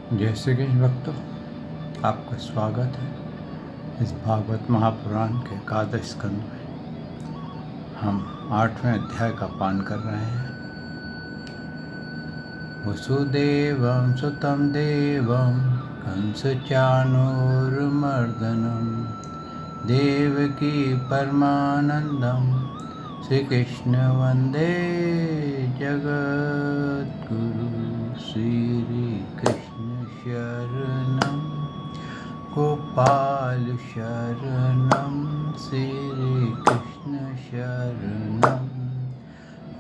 जय श्री कृष्ण भक्तों, आपका स्वागत है इस भागवत महापुराण के एकादश स्कंद में। हम 8वें अध्याय का पान कर रहे हैं। वसुदेवं सुतं देवं कंसचाणूरमर्दनं देवकी परमानंदं श्रीकृष्ण वंदे जगद्गुरु। श्री कृष्ण शरणं गोपाल शरणं श्री कृष्ण शरणं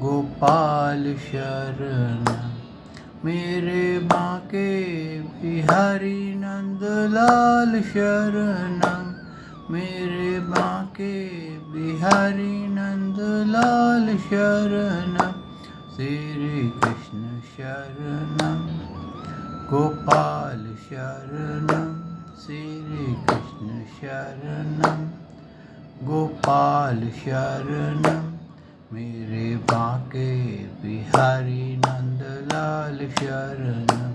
गोपाल शरणं मेरे बांके बिहारी नंदलाल शरणं मेरे बांके बिहारी नंदलाल शरणं श्री कृष्ण शरणं गोपाल शरणं श्री कृष्ण शरणं गोपाल शरणं मेरे बांके बिहारी नंदलाल शरणं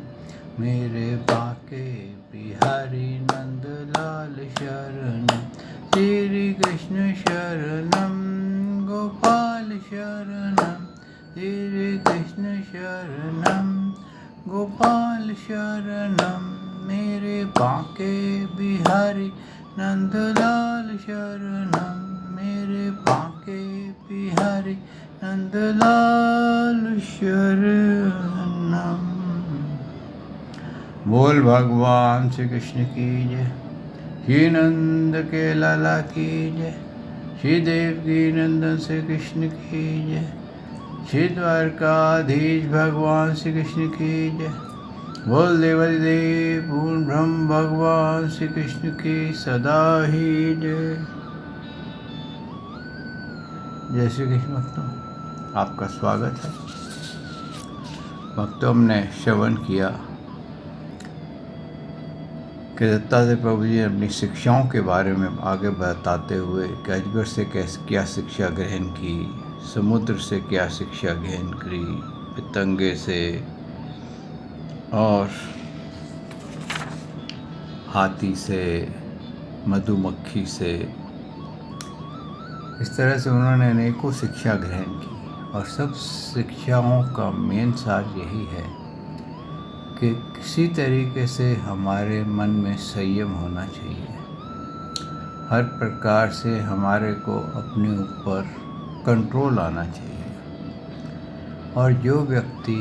मेरे बांके बिहारी नंदलाल शरणं श्री कृष्ण शरणं गोपाल शरणं श्री कृष्ण शरणं गोपाल शरणं मेरे बांके बिहारी नंदलाल शरणं मेरे बांके बिहारी नंदलाल शरणं। बोल भगवान श्री कृष्ण की जय। श्री नंद के लाला की जय। श्री देवकी नंदन श्री कृष्ण की जय। श्री द्वारकाधीश भगवान श्री कृष्ण की जय। बोल देवादिदेव पूर्ण ब्रह्म भगवान श्री कृष्ण की सदा ही जय। जय श्री कृष्ण भक्तों, आपका स्वागत है। भक्तों, हमने श्रवण किया कि दत्तात्रेय प्रभु जी ने अपनी शिक्षाओं के बारे में आगे बताते हुए कि अजगर से कैसे क्या शिक्षा ग्रहण की, समुद्र से क्या शिक्षा ग्रहण की, पतंगे से और हाथी से, मधुमक्खी से, इस तरह से उन्होंने अनेकों शिक्षा ग्रहण की। और सब शिक्षाओं का मेन सार यही है कि किसी तरीके से हमारे मन में संयम होना चाहिए। हर प्रकार से हमारे को अपने ऊपर कंट्रोल आना चाहिए। और जो व्यक्ति,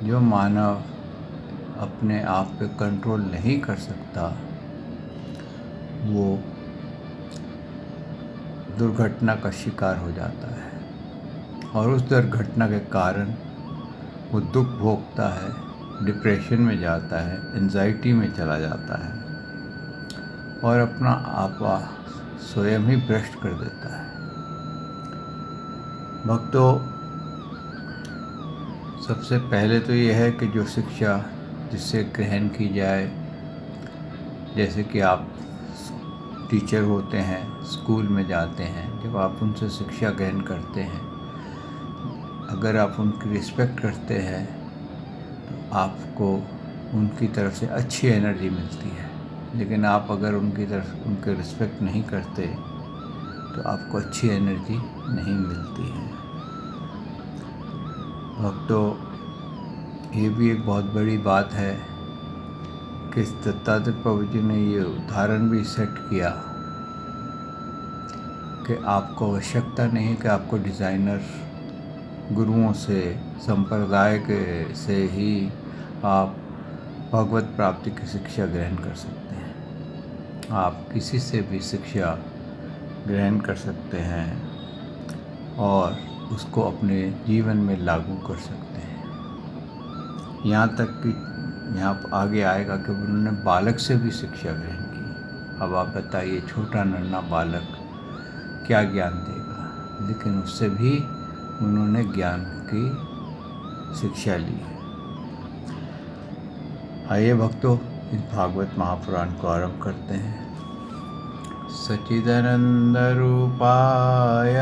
जो मानव अपने आप पे कंट्रोल नहीं कर सकता, वो दुर्घटना का शिकार हो जाता है और उस दुर्घटना के कारण वो दुख भोगता है, डिप्रेशन में जाता है, एंजाइटी में चला जाता है और अपना आपा स्वयं ही भ्रष्ट कर देता है। भक्तों, सबसे पहले तो ये है कि जो शिक्षा जिससे ग्रहण की जाए, जैसे कि आप टीचर होते हैं, स्कूल में जाते हैं, जब आप उनसे शिक्षा ग्रहण करते हैं, अगर आप उनकी रिस्पेक्ट करते हैं तो आपको उनकी तरफ से अच्छी एनर्जी मिलती है। लेकिन आप अगर उनकी तरफ उनके रिस्पेक्ट नहीं करते तो आपको अच्छी एनर्जी नहीं मिलती है। भक्तों, ये भी एक बहुत बड़ी बात है कि दत्तात्रेय प्रभु जी ने ये उदाहरण भी सेट किया कि आपको आवश्यकता नहीं है कि आपको डिज़ाइनर गुरुओं से, संप्रदाय के से ही आप भगवत प्राप्ति की शिक्षा ग्रहण कर सकते हैं। आप किसी से भी शिक्षा ग्रहण कर सकते हैं और उसको अपने जीवन में लागू कर सकते हैं। यहाँ तक कि यहाँ आगे आएगा कि उन्होंने बालक से भी शिक्षा ग्रहण की। अब आप बताइए, छोटा नन्हा बालक क्या ज्ञान देगा, लेकिन उससे भी उन्होंने ज्ञान की शिक्षा ली है। आइए भक्तों, इस भागवत महापुराण को आरंभ करते हैं। सच्चिदानंद रूपाय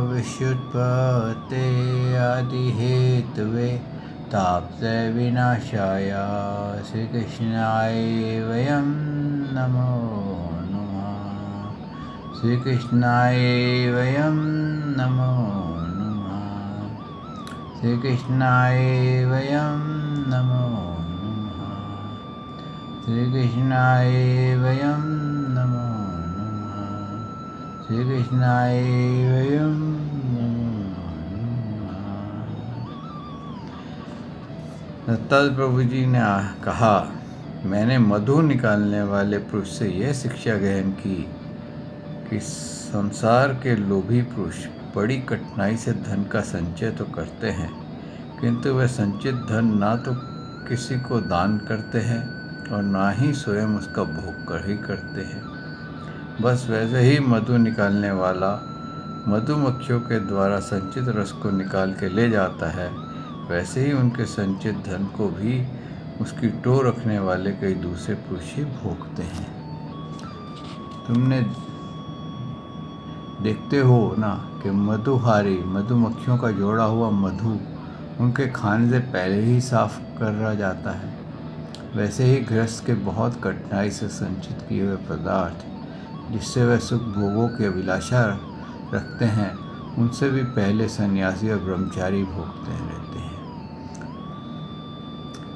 विशुद्धते आदिहेतवे तापत्रय विनाशाय श्रीकृष्णाय वयं नमो नमः। श्रीकृष्णाय वयं नमो नमः। श्रीकृष्णाय वयं नमो नमः। श्रीकृष्णाय वयं नमो नमः। श्रीकृष्णाय वयं दत्तात्रेय प्रभु जी ने कहा, मैंने मधु निकालने वाले पुरुष से यह शिक्षा ग्रहण की कि संसार के लोभी पुरुष बड़ी कठिनाई से धन का संचय तो करते हैं, किंतु वह संचित धन ना तो किसी को दान करते हैं और ना ही स्वयं उसका भोग कर ही करते हैं। बस वैसे ही मधु निकालने वाला मधुमक्खियों के द्वारा संचित रस को निकाल के ले जाता है, वैसे ही उनके संचित धन को भी उसकी टो रखने वाले कई दूसरे पुरुष ही भोगते हैं। तुमने देखते हो ना कि मधुहारी मधुमक्खियों का जोड़ा हुआ मधु उनके खाने से पहले ही साफ कर जाता है। वैसे ही गृहस्थ के बहुत कठिनाई से संचित किए हुए पदार्थ जिससे वह सुख भोगों की अभिलाषा रखते हैं, उनसे भी पहले सन्यासी और ब्रह्मचारी भोगते रहते हैं,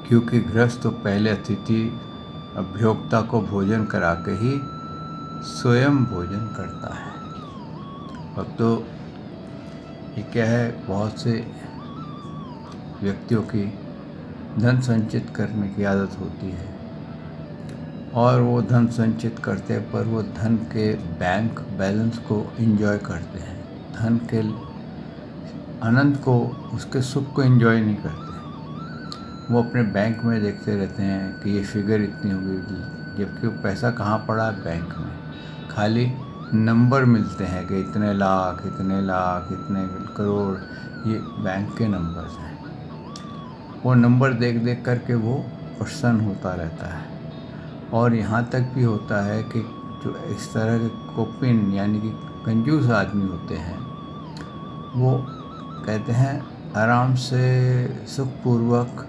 क्योंकि गृहस्थ तो पहले अतिथि अभ्योक्ता को भोजन करा के ही स्वयं भोजन करता है। अब तो ये क्या है, बहुत से व्यक्तियों की धन संचित करने की आदत होती है और वो धन संचित करते पर वो धन के बैंक बैलेंस को एंजॉय करते हैं, धन के आनंद को, उसके सुख को एंजॉय नहीं करते। वो अपने बैंक में देखते रहते हैं कि ये फिगर इतनी होगी, जबकि वो पैसा कहाँ पड़ा है, बैंक में। खाली नंबर मिलते हैं कि इतने लाख इतने करोड़, ये बैंक के नंबर्स हैं। वो नंबर देख देख करके वो प्रसन्न होता रहता है। और यहाँ तक भी होता है कि जो इस तरह के कोपिन यानी कि कंजूस आदमी होते हैं, वो कहते हैं आराम से सुखपूर्वक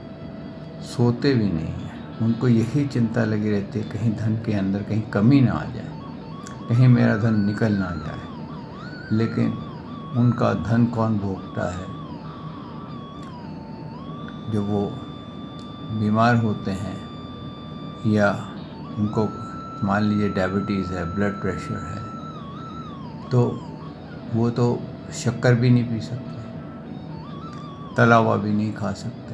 सोते भी नहीं हैं। उनको यही चिंता लगी रहती है कहीं धन के अंदर कहीं कमी ना आ जाए, कहीं मेरा धन निकल ना जाए। लेकिन उनका धन कौन भोगता है? जब वो बीमार होते हैं या उनको मान लीजिए डायबिटीज़ है, ब्लड प्रेशर है, तो वो तो शक्कर भी नहीं पी सकते, तला हुआ भी नहीं खा सकते।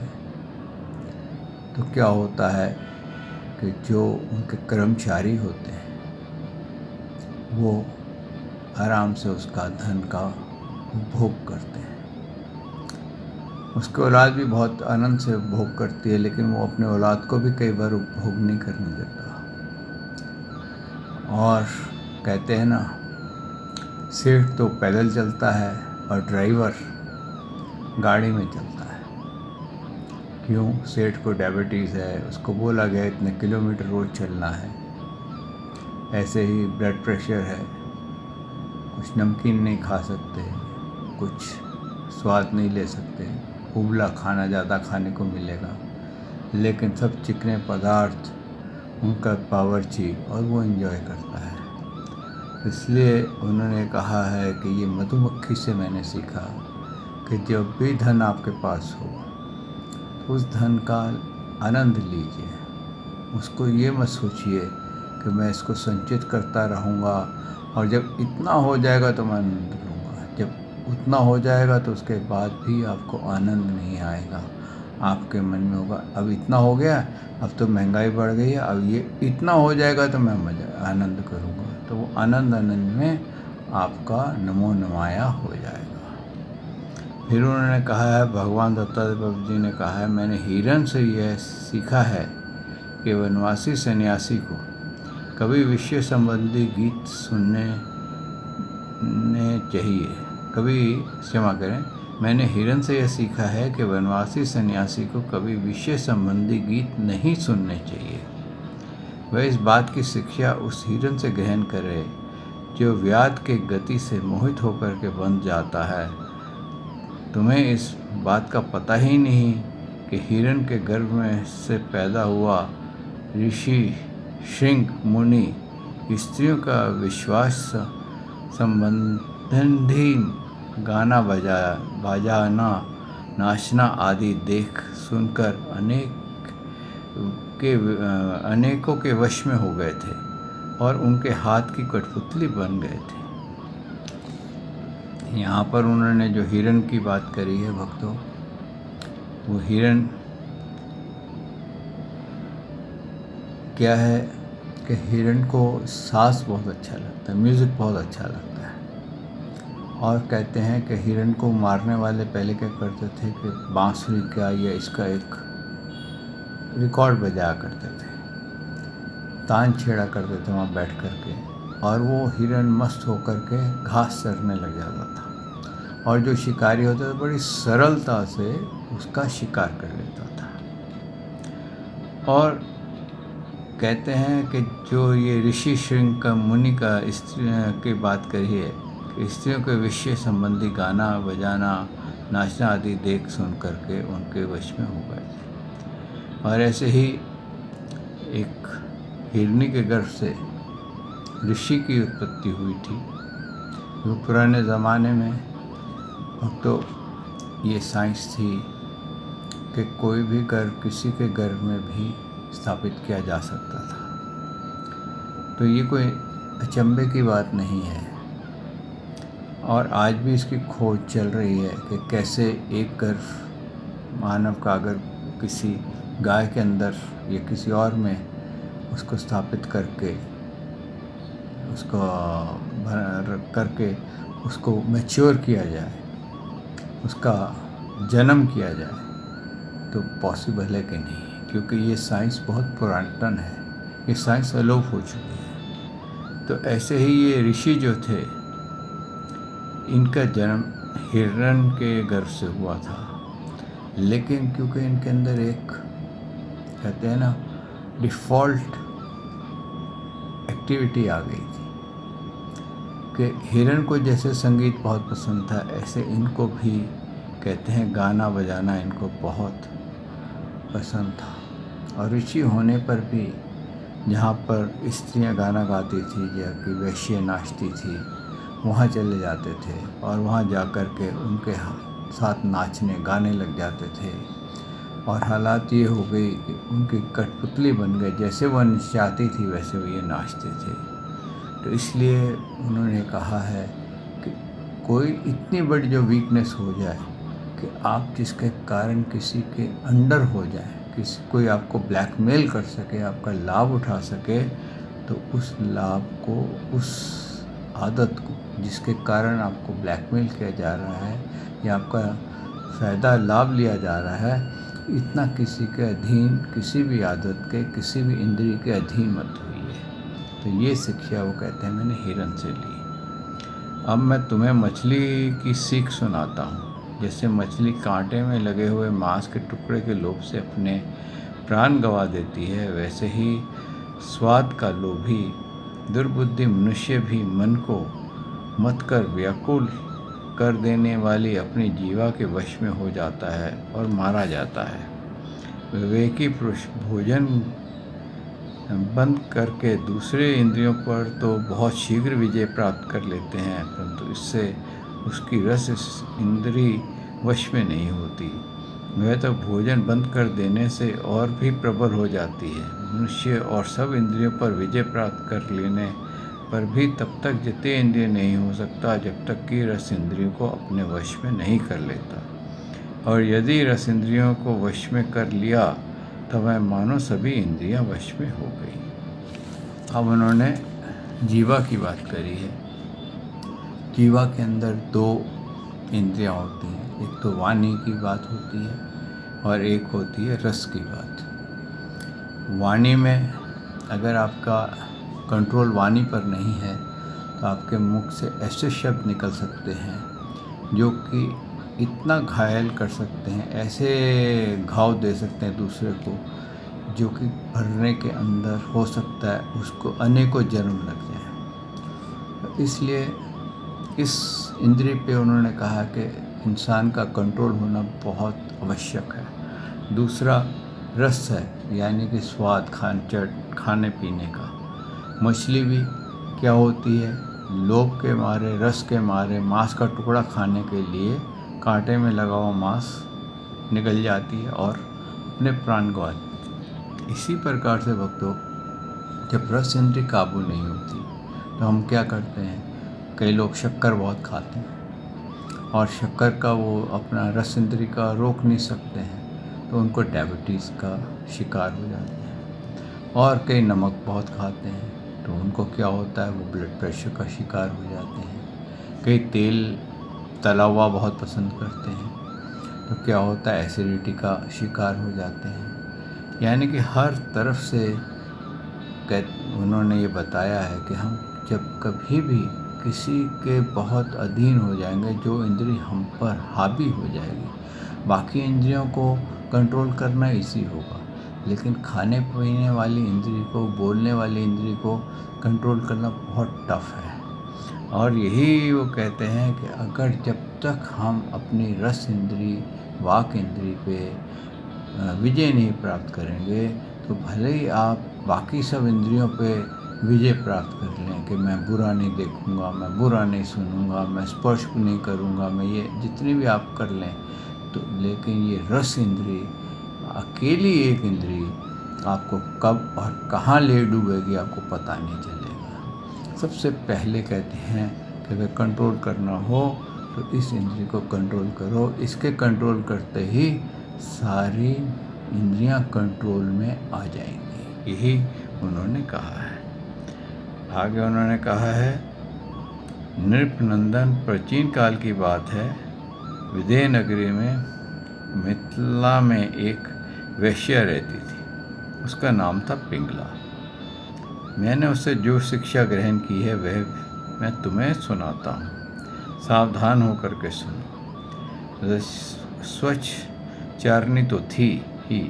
तो क्या होता है कि जो उनके कर्मचारी होते हैं वो आराम से उसका धन का भोग करते हैं। उसकी औलाद भी बहुत आनंद से भोग करती है, लेकिन वो अपने औलाद को भी कई बार उपभोग नहीं करने देता। और कहते हैं ना, सेठ तो पैदल चलता है और ड्राइवर गाड़ी में चलता है। क्यों? सेठ को डायबिटीज़ है, उसको बोला गया इतने किलोमीटर रोज़ चलना है। ऐसे ही ब्लड प्रेशर है, कुछ नमकीन नहीं खा सकते, कुछ स्वाद नहीं ले सकते, उबला खाना ज़्यादा खाने को मिलेगा, लेकिन सब चिकने पदार्थ उनका बावर्ची और वो एंजॉय करता है। इसलिए उन्होंने कहा है कि ये मधुमक्खी से मैंने सीखा कि जब भी धन आपके पास हो तो उस धन का आनंद लीजिए। उसको ये मत सोचिए कि मैं इसको संचित करता रहूँगा और जब इतना हो जाएगा तो मैं आनंद लूँगा। जब उतना हो जाएगा तो उसके बाद भी आपको आनंद नहीं आएगा। आपके मन में होगा अब इतना हो गया, अब तो महंगाई बढ़ गई है, अब ये इतना हो जाएगा तो मैं आनंद करूँगा। तो वो आनंद में आपका नमो नमाया हो जाएगा। फिर उन्होंने कहा है, भगवान दत्तात्रेय प्रभु जी ने कहा है, मैंने हिरन से यह सीखा है कि वनवासी सन्यासी को कभी विषय संबंधी गीत सुनने चाहिए। मैंने हिरन से यह सीखा है कि वनवासी सन्यासी को कभी विषय संबंधी गीत नहीं सुनने चाहिए। वह इस बात की शिक्षा उस हिरन से ग्रहण करे जो व्याध के गति से मोहित होकर के बंध जाता है। तुम्हें इस बात का पता ही नहीं कि हिरण के गर्भ में से पैदा हुआ ऋषि श्रृंग मुनि स्त्रियों का विश्वास संबंधी गाना बजाना नाचना आदि देख सुनकर अनेकों के वश में हो गए थे और उनके हाथ की कठपुतली बन गए थे। यहाँ पर उन्होंने जो हिरण की बात करी है भक्तों, वो हिरण क्या है कि हिरण को साज बहुत अच्छा लगता है, म्यूज़िक बहुत अच्छा लगता है। और कहते हैं कि हिरण को मारने वाले पहले क्या करते थे कि बांसुरी का या इसका एक रिकॉर्ड बजाया करते थे, तान छेड़ा करते थे वहाँ बैठ कर के, और वो हिरण मस्त होकर के घास चरने लग जाता था और जो शिकारी होता था बड़ी सरलता से उसका शिकार कर लेता था। और कहते हैं कि जो ये ऋषि श्रृंग का मुनि का स्त्री की बात करी है, स्त्रियों के विषय संबंधी गाना बजाना नाचना आदि देख सुन करके उनके वश में हो गए थे। और ऐसे ही एक हिरनी के गर्भ से ऋषि की उत्पत्ति हुई थी। जो पुराने ज़माने में तो ये साइंस थी कि कोई भी गर्भ किसी के गर्भ में भी स्थापित किया जा सकता था। तो ये कोई अचंभे की बात नहीं है और आज भी इसकी खोज चल रही है कि कैसे एक गर्भ मानव का अगर किसी गाय के अंदर या किसी और में उसको स्थापित करके उसको उसको मैच्योर किया जाए, उसका जन्म किया जाए, तो पॉसिबल है कि नहीं, क्योंकि ये साइंस बहुत पुरातन है, ये साइंस अलोप हो चुकी है। तो ऐसे ही ये ऋषि जो थे, इनका जन्म हिरण के गर्भ से हुआ था, लेकिन क्योंकि इनके अंदर एक कहते हैं ना डिफ़ॉल्ट एक्टिविटी आ गई थी कि हिरण को जैसे संगीत बहुत पसंद था, ऐसे इनको भी कहते हैं गाना बजाना इनको बहुत पसंद था। और ऋषि होने पर भी जहाँ पर स्त्रियाँ गाना गाती थी या कि वैश्य नाचती थी, वहाँ चले जाते थे और वहाँ जा कर के उनके साथ नाचने गाने लग जाते थे। और हालात ये हो गई कि उनकी कठपुतली बन गई, जैसे वह नचाती थी वैसे वो ये नाचते थे। तो इसलिए उन्होंने कहा है कि कोई इतनी बड़ी जो वीकनेस हो जाए कि आप जिसके कारण किसी के अंडर हो जाए, कोई आपको ब्लैकमेल कर सके, आपका लाभ उठा सके, तो उस लाभ को, उस आदत को जिसके कारण आपको ब्लैकमेल किया जा रहा है या आपका फ़ायदा लाभ लिया जा रहा है, इतना किसी के अधीन, किसी भी आदत के, किसी भी इंद्रिय के अधीन मत होइए। तो ये शिक्षा वो कहते हैं मैंने हिरण से ली। अब मैं तुम्हें मछली की सीख सुनाता हूँ। जैसे मछली कांटे में लगे हुए मांस के टुकड़े के लोभ से अपने प्राण गंवा देती है, वैसे ही स्वाद का लोभी दुर्बुद्धि मनुष्य भी मन को मत कर व्याकुल कर देने वाली अपनी जीवा के वश में हो जाता है और मारा जाता है। विवेकी पुरुष भोजन बंद करके दूसरे इंद्रियों पर तो बहुत शीघ्र विजय प्राप्त कर लेते हैं, परंतु इससे उसकी रस इंद्री वश में नहीं होती। वह तो भोजन बंद कर देने से और भी प्रबल हो जाती है। मनुष्य और सब इंद्रियों पर विजय प्राप्त कर लेने पर भी तब तक जिते इंद्रिय नहीं हो सकता जब तक कि रस इंद्रियों को अपने वश में नहीं कर लेता। और यदि रस इंद्रियों को वश में कर लिया तब वह मानो सभी इंद्रियां वश में हो गई। अब उन्होंने जीवा की बात करी है। जीवा के अंदर दो इंद्रियां होती हैं, एक तो वाणी की बात होती है और एक होती है रस की बात। वाणी में अगर आपका कंट्रोल वाणी पर नहीं है तो आपके मुख से ऐसे शब्द निकल सकते हैं जो कि इतना घायल कर सकते हैं, ऐसे घाव दे सकते हैं दूसरे को, जो कि भरने के अंदर हो सकता है उसको अनेकों जन्म लग जाए। इसलिए इस इंद्रिय पे उन्होंने कहा कि इंसान का कंट्रोल होना बहुत आवश्यक है। दूसरा रस है, यानी कि स्वाद खाने पीने का। मछली भी क्या होती है, लोभ के मारे, रस के मारे मांस का टुकड़ा खाने के लिए कांटे में लगा हुआ मांस निगल जाती है और अपने प्राण गंवाती है। इसी प्रकार से भक्तों, जब रस इंद्रिय काबू नहीं होती तो हम क्या करते हैं, कई लोग शक्कर बहुत खाते हैं और शक्कर का वो अपना रस इंद्रिय का रोक नहीं सकते हैं, तो उनको डायबिटीज़ का शिकार हो जाते हैं। और कई नमक बहुत खाते हैं तो उनको क्या होता है, वो ब्लड प्रेशर का शिकार हो जाते हैं। कई तेल तला हुआ बहुत पसंद करते हैं तो क्या होता है, एसिडिटी का शिकार हो जाते हैं। यानी कि हर तरफ से उन्होंने ये बताया है कि हम जब कभी भी किसी के बहुत अधीन हो जाएंगे, जो इंद्रिय हम पर हावी हो जाएगी, बाकी इंद्रियों को कंट्रोल करना इजी होगा, लेकिन खाने पीने वाली इंद्रिय को, बोलने वाली इंद्रिय को कंट्रोल करना बहुत टफ है। और यही वो कहते हैं कि अगर जब तक हम अपनी रस इंद्रिय, वाक इंद्रिय पे विजय नहीं प्राप्त करेंगे, तो भले ही आप बाकी सब इंद्रियों पे विजय प्राप्त कर लें कि मैं बुरा नहीं देखूंगा, मैं बुरा नहीं सुनूंगा, मैं स्पर्श नहीं करूंगा, मैं ये जितनी भी आप कर लें, तो लेकिन ये रस इंद्रिय, अकेली एक इंद्रिय आपको कब और कहाँ ले डूबेगी आपको पता नहीं चलेगा। सबसे पहले कहते हैं कि अगर कंट्रोल करना हो तो इस इंद्रिय को कंट्रोल करो। इसके कंट्रोल करते ही सारी इंद्रियां कंट्रोल में आ जाएंगी, यही उन्होंने कहा है। आगे उन्होंने कहा है, नृपनंदन, प्राचीन काल की बात है, विदेह नगरी में मिथिला में एक वैश्या रहती थी। उसका नाम था पिंगला। मैंने उससे जो शिक्षा ग्रहण की है वह मैं तुम्हें सुनाता हूँ, सावधान होकर के सुनो। स्वच्छ चारणी तो थी ही,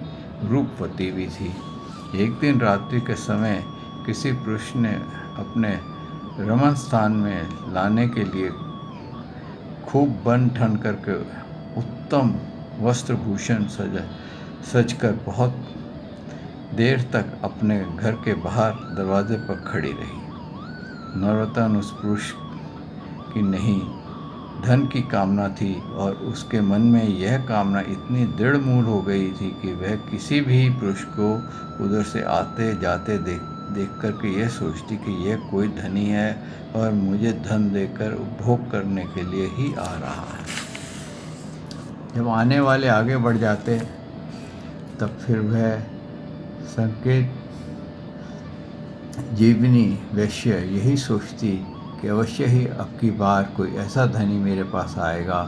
रूपवती भी थी। एक दिन रात्रि के समय किसी पुरुष ने अपने रमन स्थान में लाने के लिए खूब बन ठन करके उत्तम वस्त्र भूषण सजकर बहुत देर तक अपने घर के बाहर दरवाजे पर खड़ी रही। नौरतन उस पुरुष की नहीं, धन की कामना थी और उसके मन में यह कामना इतनी दृढ़ मूल हो गई थी कि वह किसी भी पुरुष को उधर से आते जाते देख कर के यह सोचती कि यह कोई धनी है और मुझे धन देकर उपभोग करने के लिए ही आ रहा है। जब आने वाले आगे बढ़ जाते तब फिर वह संकेत जीवनी वैश्य यही सोचती कि अवश्य ही अब की बार कोई ऐसा धनी मेरे पास आएगा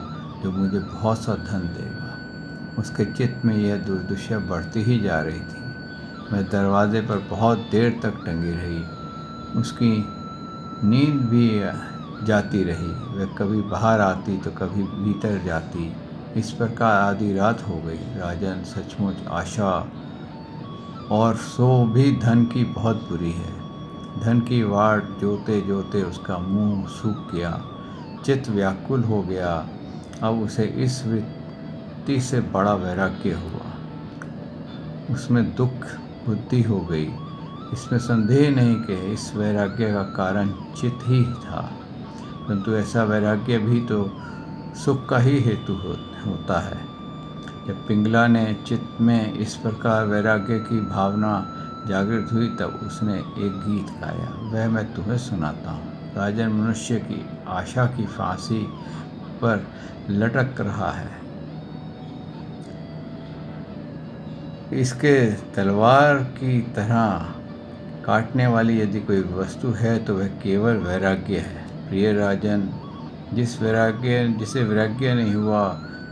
जो मुझे बहुत सा धन देगा। उसके चित्त में यह दुर्दशा बढ़ती ही जा रही थी। वह दरवाजे पर बहुत देर तक टंगी रही। उसकी नींद भी जाती रही। वह कभी बाहर आती तो कभी भीतर जाती। इस प्रकार आधी रात हो गई। राजन, सचमुच आशा और सो भी धन की बहुत बुरी है। धन की वाट जोते जोते उसका मुंह सूख गया, चित्त व्याकुल हो गया। अब उसे इस वृत्ति से बड़ा वैराग्य हुआ। उसमें दुख बुद्धि हो गई। इसमें संदेह नहीं कि इस वैराग्य का कारण चित्त ही था, परंतु ऐसा वैराग्य भी तो सुख का ही हेतु होता है। जब पिंगला ने चित्त में इस प्रकार वैराग्य की भावना जागृत हुई तब उसने एक गीत गाया, वह मैं तुम्हें सुनाता हूँ। राजन मनुष्य की आशा की फांसी पर लटक रहा है। इसके तलवार की तरह काटने वाली यदि कोई वस्तु है तो वह केवल वैराग्य है। प्रिय राजन, जिसे वैराग्य नहीं हुआ,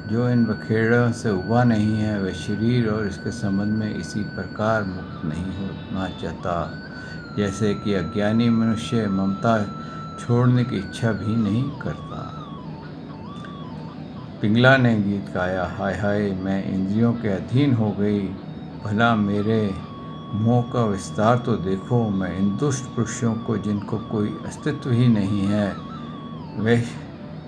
जो इन बखेड़ों से उबा नहीं है, वह शरीर और इसके संबंध में इसी प्रकार मुक्त नहीं होना चाहता जैसे कि अज्ञानी मनुष्य ममता छोड़ने की इच्छा भी नहीं करता। पिंगला ने गीत गाया, हाय हाय मैं इंद्रियों के अधीन हो गई, भला मेरे मोह का विस्तार तो देखो। मैं इन दुष्ट पुरुषों को जिनको कोई अस्तित्व ही नहीं है, वह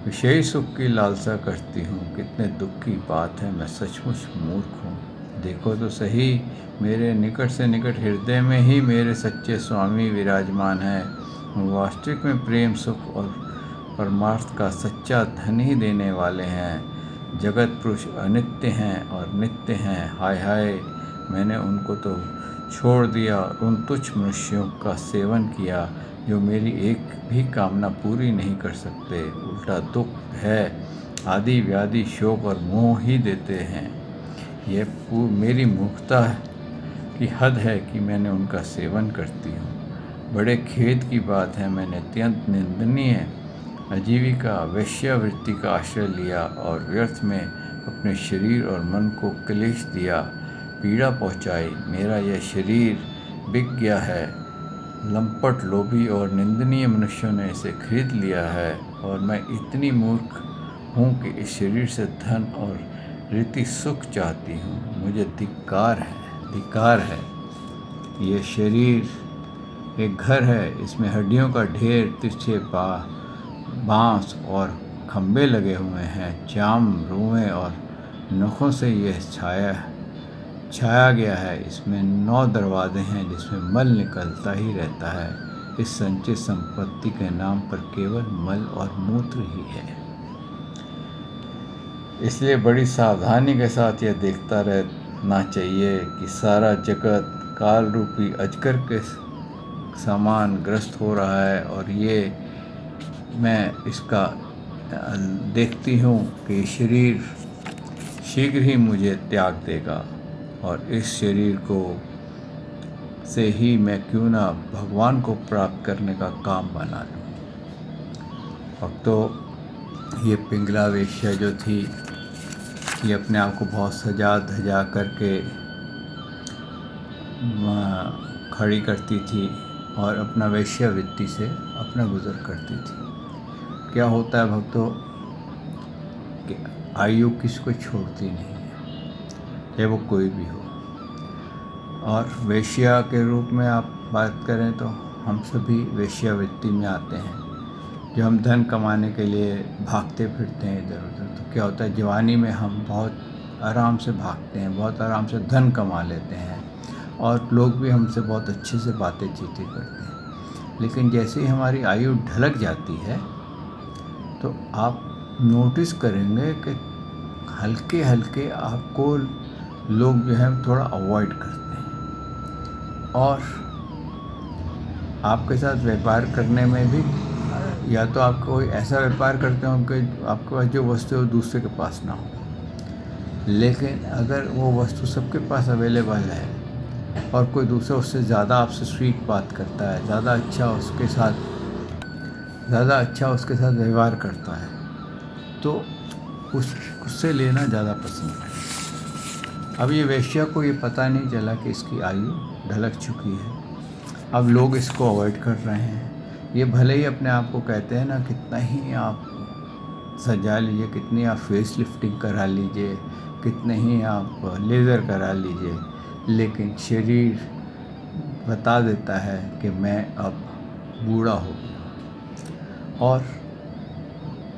विषय सुख की लालसा करती हूँ। कितने दुख की बात है, मैं सचमुच मूर्ख हूँ। देखो तो सही, मेरे निकट से निकट हृदय में ही मेरे सच्चे स्वामी विराजमान हैं। वास्तविक में प्रेम, सुख और परमार्थ का सच्चा धन ही देने वाले हैं। जगत पुरुष अनित्य हैं और नित्य हैं। हाय हाय, मैंने उनको तो छोड़ दिया और उन तुच्छ मनुष्यों का सेवन किया जो मेरी एक भी कामना पूरी नहीं कर सकते। उल्टा दुख, भय आदि व्याधि, शोक और मोह ही देते हैं। यह मेरी मूर्खता की हद है कि मैंने उनका सेवन करती हूँ। बड़े खेद की बात है, मैंने अत्यंत निंदनीय आजीविका वेश्यावृत्ति का आश्रय लिया और व्यर्थ में अपने शरीर और मन को क्लेश दिया, पीड़ा पहुँचाई। मेरा यह शरीर बिक गया है। लंपट, लोभी और निंदनीय मनुष्यों ने इसे खरीद लिया है और मैं इतनी मूर्ख हूँ कि इस शरीर से धन और रीति सुख चाहती हूँ। मुझे धिक्कार है। ये शरीर एक घर है, इसमें हड्डियों का ढेर, तिरछे बाँस और खंभे लगे हुए हैं। चाम, रुएं और नखों से यह छाया गया है। इसमें 9 दरवाजे हैं जिसमें मल निकलता ही रहता है। इस संचित संपत्ति के नाम पर केवल मल और मूत्र ही है। इसलिए बड़ी सावधानी के साथ यह देखता रहना चाहिए कि सारा जगत काल रूपी अजगर के समान ग्रस्त हो रहा है और ये मैं इसका देखती हूँ कि शरीर शीघ्र ही मुझे त्याग देगा और इस शरीर को से ही मैं क्यों ना भगवान को प्राप्त करने का काम बना लूँ। अब तो ये पिंगला वेश्या जो थी, ये अपने आप को बहुत सजा धजा करके खड़ी करती थी और अपना वेश्यावृत्ति से अपना गुजर करती थी। क्या होता है भक्तों कि आयु किसको छोड़ती नहीं है, चाहे वो कोई भी हो। और वेश्या के रूप में आप बात करें तो हम सभी वेश्यावृत्ति में आते हैं। जो हम धन कमाने के लिए भागते फिरते हैं इधर उधर, तो क्या होता है जवानी में हम बहुत आराम से भागते हैं, बहुत आराम से धन कमा लेते हैं और लोग भी हमसे बहुत अच्छे से बातें चीतें करते हैं। लेकिन जैसे ही हमारी आयु ढलक जाती है तो आप नोटिस करेंगे कि हल्के हल्के आपको लोग जो है थोड़ा अवॉइड करते हैं और आपके साथ व्यापार करने में भी, या तो आप कोई ऐसा व्यापार करते हो कि आपके पास जो वस्तु है दूसरे के पास ना हो। लेकिन अगर वो वस्तु सबके पास अवेलेबल है और कोई दूसरा उससे ज़्यादा आपसे स्वीट बात करता है, ज़्यादा अच्छा उसके साथ व्यवहार करता है, तो उससे लेना ज़्यादा पसंद है। अब ये वेश्या को ये पता नहीं चला कि इसकी आयु ढलक चुकी है। अब लोग इसको अवॉइड कर रहे हैं। ये भले ही अपने आप को कहते हैं ना, कितना ही आप सजा लीजिए, कितनी आप फेस लिफ्टिंग करा लीजिए, कितने ही आप लेज़र करा लीजिए, लेकिन शरीर बता देता है कि मैं अब बूढ़ा हो गया। और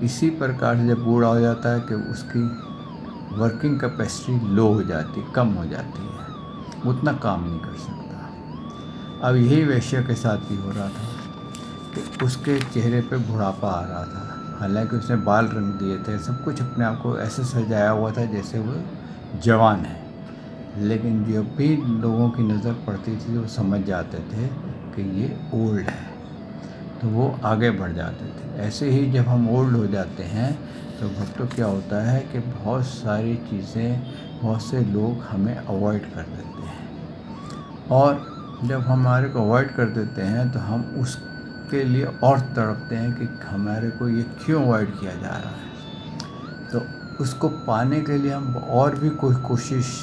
इसी प्रकार से जब बूढ़ा हो जाता है कि उसकी वर्किंग कैपेसिटी लो हो जाती, कम हो जाती है, उतना काम नहीं कर सकता। अब यही वेश्या के साथ भी हो रहा था कि उसके चेहरे पे बुढ़ापा आ रहा था। हालांकि उसने बाल रंग दिए थे, सब कुछ अपने आप को ऐसे सजाया हुआ था जैसे वो जवान है, लेकिन जब भी लोगों की नज़र पड़ती थी वो समझ जाते थे कि ये ओल्ड है, तो वो आगे बढ़ जाते थे। ऐसे ही जब हम ओल्ड हो जाते हैं तो भक्तों क्या होता है कि बहुत सारी चीज़ें, बहुत से लोग हमें अवॉइड कर देते हैं और जब हमारे को अवॉइड कर देते हैं तो हम उसके लिए और तड़पते हैं कि हमारे को ये क्यों अवॉइड किया जा रहा है। तो उसको पाने के लिए हम और भी कोई कोशिश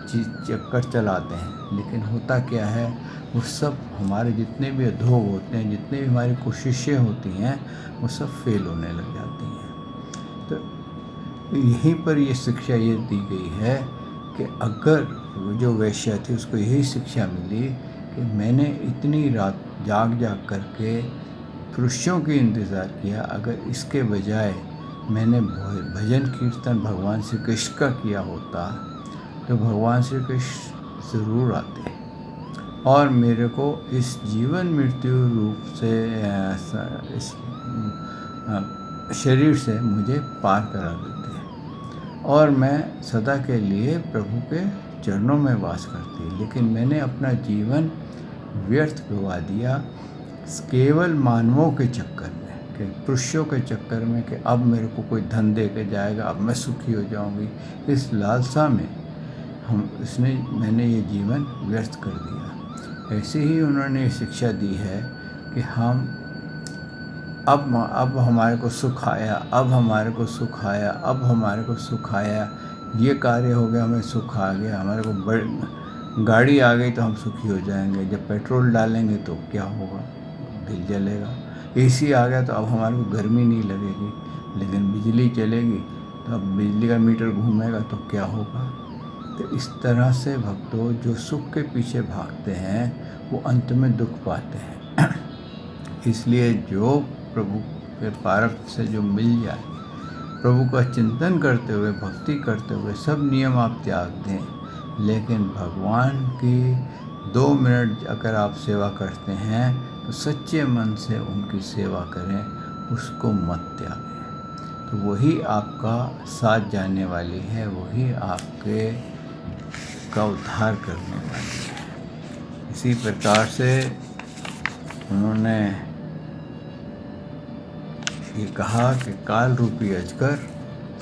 चक्कर चलाते हैं, लेकिन होता क्या है, वो सब हमारे जितने भी अधोग होते हैं, जितने भी हमारी कोशिशें होती हैं, वो सब फेल होने लग जाती हैं। तो यहीं पर ये शिक्षा ये दी गई है कि अगर जो वेश्या थी उसको यही शिक्षा मिली कि मैंने इतनी रात जाग करके पुरुषों की इंतज़ार किया, अगर इसके बजाय मैंने भजन कीर्तन भगवान श्री कृष्ण का किया होता तो भगवान श्री कृष्ण ज़रूर आते और मेरे को इस जीवन मृत्यु रूप से इस शरीर से मुझे पार करा देते हैं और मैं सदा के लिए प्रभु के चरणों में वास करती। लेकिन मैंने अपना जीवन व्यर्थ गवा दिया केवल मानवों के चक्कर में, कि पुरुषों के चक्कर में, कि अब मेरे को कोई धन दे के जाएगा, अब मैं सुखी हो जाऊंगी। इस लालसा में मैंने ये जीवन व्यर्थ कर दिया। ऐसे ही उन्होंने शिक्षा दी है कि हम अब हमारे को सुख आया, अब हमारे को सुख आया, अब हमारे को सुख आया, ये कार्य हो गया, हमें सुख आ गया, हमारे को गाड़ी आ गई तो हम सुखी हो जाएंगे। जब पेट्रोल डालेंगे तो क्या होगा, दिल जलेगा। एसी आ गया तो अब हमारे को गर्मी नहीं लगेगी। लेकिन बिजली चलेगी तो अब बिजली का मीटर घूमेगा तो क्या होगा। तो इस तरह से भक्तों जो सुख के पीछे भागते हैं वो अंत में दुख पाते हैं। इसलिए जो प्रभु के प्रारब्ध से जो मिल जाए, प्रभु का चिंतन करते हुए, भक्ति करते हुए सब नियम आप त्याग दें। लेकिन भगवान की 2 मिनट अगर आप सेवा करते हैं तो सच्चे मन से उनकी सेवा करें, उसको मत त्यागें। तो वही आपका साथ जाने वाली है, वही आपके का उद्धार करने वाली है। इसी प्रकार से उन्होंने ये कहा कि काल रूपी अजगर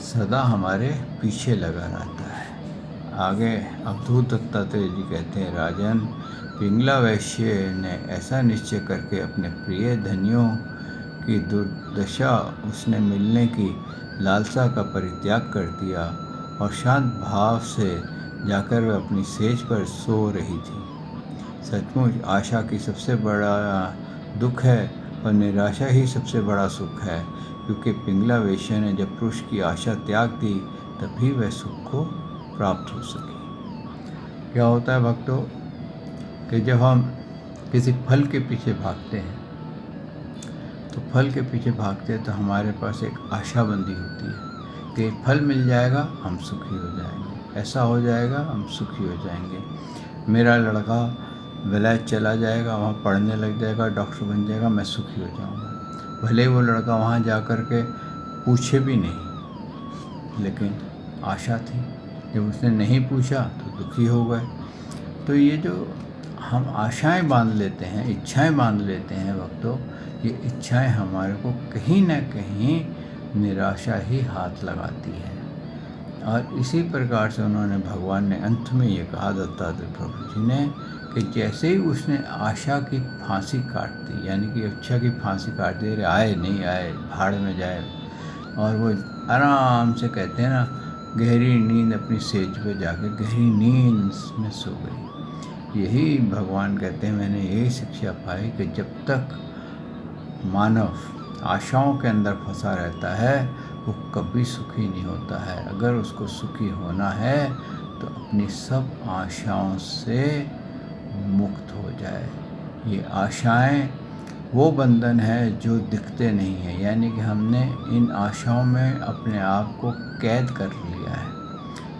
सदा हमारे पीछे लगा रहता है। आगे अवधूत दत्तात्रेय जी कहते हैं, राजन, पिंगला वैश्य ने ऐसा निश्चय करके अपने प्रिय धनियों की दुर्दशा उसने मिलने की लालसा का परित्याग कर दिया और शांत भाव से जाकर वह अपनी सेज पर सो रही थी। सचमुच आशा की सबसे बड़ा दुख है और निराशा ही सबसे बड़ा सुख है, क्योंकि पिंगला वेश्या ने जब पुरुष की आशा त्याग दी तभी वह सुख को प्राप्त हो सकी। क्या होता है भक्तों कि जब हम किसी फल के पीछे भागते हैं तो फल के पीछे भागते हैं तो हमारे पास एक आशा बंधी होती है कि फल मिल जाएगा हम सुखी हो जाएंगे, ऐसा हो जाएगा हम सुखी हो जाएंगे। मेरा लड़का विलायत चला जाएगा, वहाँ पढ़ने लग जाएगा, डॉक्टर बन जाएगा, मैं सुखी हो जाऊँगा। भले वो लड़का वहाँ जा कर के पूछे भी नहीं, लेकिन आशा थी। जब उसने नहीं पूछा तो दुखी हो गए। तो ये जो हम आशाएं बांध लेते हैं, इच्छाएं बांध लेते हैं भक्तों, ये इच्छाएं हमारे को कहीं ना कहीं निराशा ही हाथ लगाती है। और इसी प्रकार से उन्होंने, भगवान ने अंत में ये कहा दत्तात्रेय प्रभु जी ने, कि जैसे ही उसने आशा की फांसी काट दी, यानी कि इच्छा की फांसी काट दी, अरे आए नहीं आए भाड़ में जाए, और वो आराम से कहते हैं ना, गहरी नींद अपनी सेज पे जाके गहरी नींद में सो गई। यही भगवान कहते हैं, मैंने यही शिक्षा पाई कि जब तक मानव आशाओं के अंदर फंसा रहता है वो कभी सुखी नहीं होता है। अगर उसको सुखी होना है तो अपनी सब आशाओं से मुक्त हो जाए। ये आशाएं वो बंधन है जो दिखते नहीं हैं, यानी कि हमने इन आशाओं में अपने आप को कैद कर लिया है।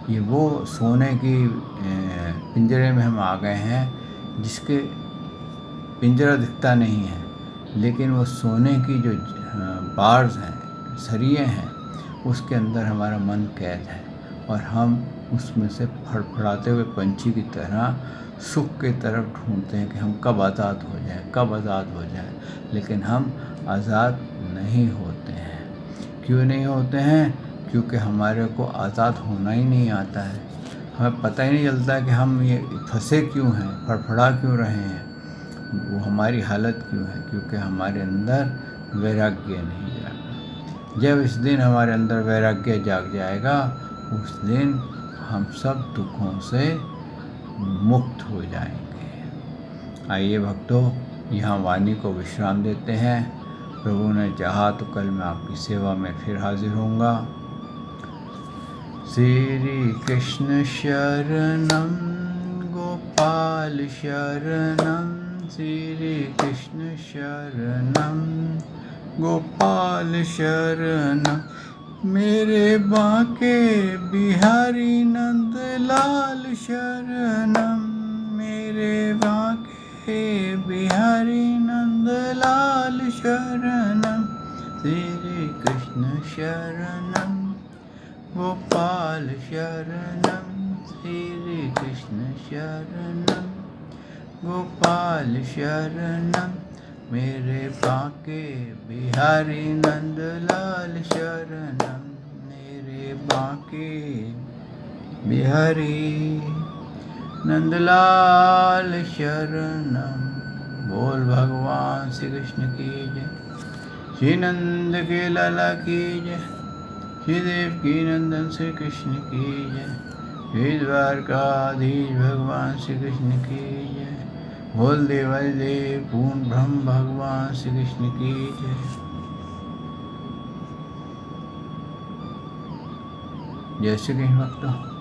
ये वो सोने की पिंजरे में हम आ गए हैं, जिसके पिंजरा दिखता नहीं है, लेकिन वो सोने की जो बार्स हैं, सरिये हैं, उसके अंदर हमारा मन कैद है और हम उसमें से फड़फड़ाते हुए पंछी की तरह सुख की तरफ ढूंढते हैं कि हम कब आज़ाद हो जाएं, कब आज़ाद हो जाएं। लेकिन हम आज़ाद नहीं होते हैं। क्यों नहीं होते हैं? क्योंकि हमारे को आज़ाद होना ही नहीं आता है। हमें पता ही नहीं चलता कि हम ये फंसे क्यों हैं, फड़फड़ा क्यों रहे हैं, वो हमारी हालत क्यों है, क्योंकि हमारे अंदर वैराग्य नहीं जागा। जब इस दिन हमारे अंदर वैराग्य जाग जाएगा, उस दिन हम सब दुखों से मुक्त हो जाएंगे। आइए भक्तों, यहाँ वाणी को विश्राम देते हैं। प्रभु ने चाहा तो कल मैं आपकी सेवा में फिर हाजिर होऊंगा। श्री कृष्ण शरणम गोपाल शरणम, श्री कृष्ण शरणम गोपाल शरणम, मेरे बांके बिहारी नंद लाल शरणम। मेरे बांके बिहारी नंद लाल शरणम। श्री कृष्ण शरणम गोपाल शरणम। श्री कृष्ण शरणम गोपाल शरणम। मेरे बांके बिहारी नंद लाल शरणम। मेरे बांके बिहारी नंद लाल शरणम। बोल भगवान श्री कृष्ण की जय। श्री नंद के लाला की जय। श्री देव की नंदन श्री कृष्ण की जय। श्री द्वारकाधीश भगवान श्री कृष्ण की जय। बोल देवादिदेव पूर्ण ब्रह्म भगवान श्री कृष्ण की जय। जय श्री कृष्ण भक्तों।